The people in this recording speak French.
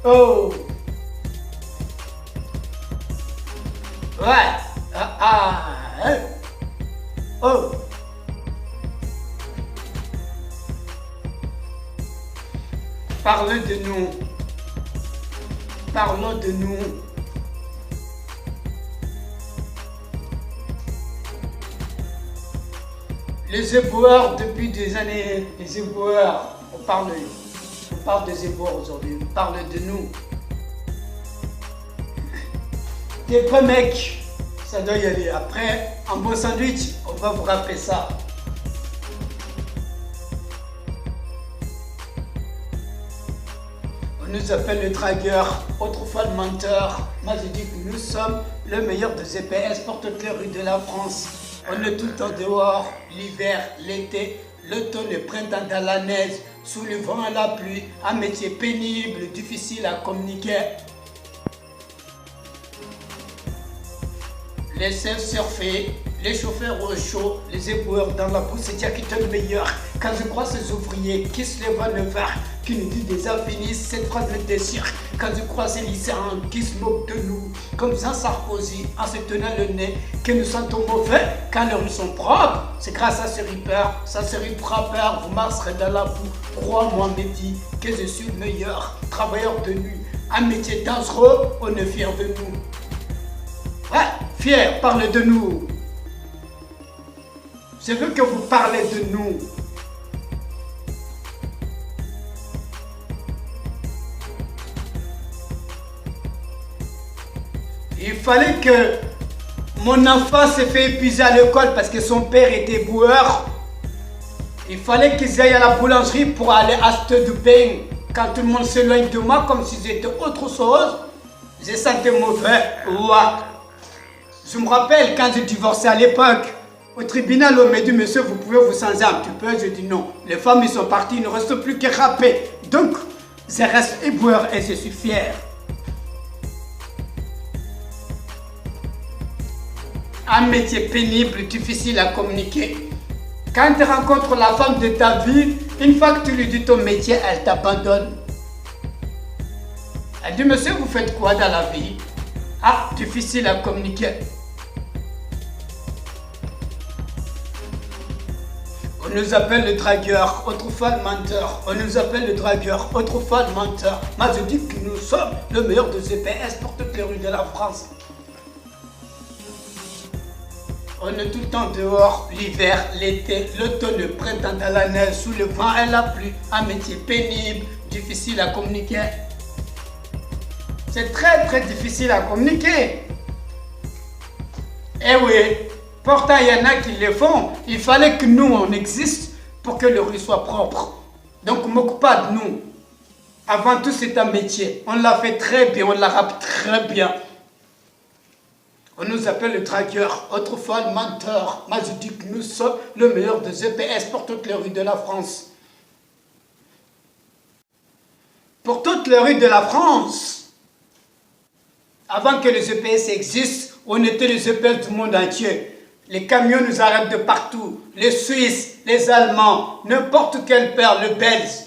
Oh. Ouais. Hein. Oh. Parlez de nous. Parlons de nous. Les éboueurs depuis des années, les éboueurs, on parle des éboueurs aujourd'hui, on parle de nous. Des vrais mecs, ça doit y aller. Après, un bon sandwich, on va vous rappeler ça. On nous appelle le dragueur, autrefois le menteur. Moi je dis que nous sommes le meilleur des GPS pour toutes les rues de la France. On est tout le temps dehors, l'hiver, l'été, l'automne, le printemps dans la neige, sous le vent et la pluie, un métier pénible, difficile à communiquer. Les chefs surfés, les chauffeurs au chaud, les éboueurs dans la boue, c'est Dieu qui te le meilleur. Quand je crois ces ouvriers qui se lèvent à 9h, qui nous disent des infinis, cette phrase me déchire. Quand je crois ces lycéens qui se moquent de nous, comme Jean Sarkozy en se tenant le nez, que nous sentons mauvais quand les rues sont propres. C'est grâce à ce ripper, ça se frappeur, vous marcherez dans la boue. Crois-moi, Mehdi, que je suis le meilleur travailleur de nuit. Un métier dangereux, on est fiers de nous. Ouais, fier, parlez de nous. Je veux que vous parlez de nous. Il fallait que mon enfant se fait épuiser à l'école parce que son père était boueur. Il fallait qu'ils aillent à la boulangerie pour aller acheter du pain. Quand tout le monde s'éloigne de moi comme si j'étais autre chose, je sentais mauvais. Ouais. Je me rappelle quand j'ai divorcé à l'époque, au tribunal, on m'a dit, monsieur, vous pouvez vous changer un petit peu. Je dis non. Les femmes, ils sont parties, il ne reste plus que râper. Donc, je reste éboueur et je suis fier. Un métier pénible, difficile à communiquer. Quand tu rencontres la femme de ta vie, une fois que tu lui dis ton métier, elle t'abandonne. Elle dit, monsieur, vous faites quoi dans la vie? Ah, difficile à communiquer. On nous appelle le dragueur, autrefois le menteur. On nous appelle le dragueur, autrefois le menteur. Moi je dis que nous sommes le meilleur de GPS pour toutes les rues de la France. On est tout le temps dehors, l'hiver, l'été, l'automne, le printemps dans la neige, sous le vent et la pluie. Un métier pénible, difficile à communiquer. C'est très difficile à communiquer. Eh oui, pourtant il y en a qui le font. Il fallait que nous on existe pour que le rue soit propre. Donc on ne moque pas de nous. Avant tout c'est un métier. On l'a fait très bien, on l'a rappe très bien. On nous appelle le dragueur, autrefois le menteur. Moi je dis que nous sommes le meilleur des GPS pour toutes les rues de la France. Pour toutes les rues de la France. Avant que les EPS existent, on était les EPS du monde entier. Les camions nous arrêtent de partout. Les Suisses, les Allemands, n'importe quel père, le Belge.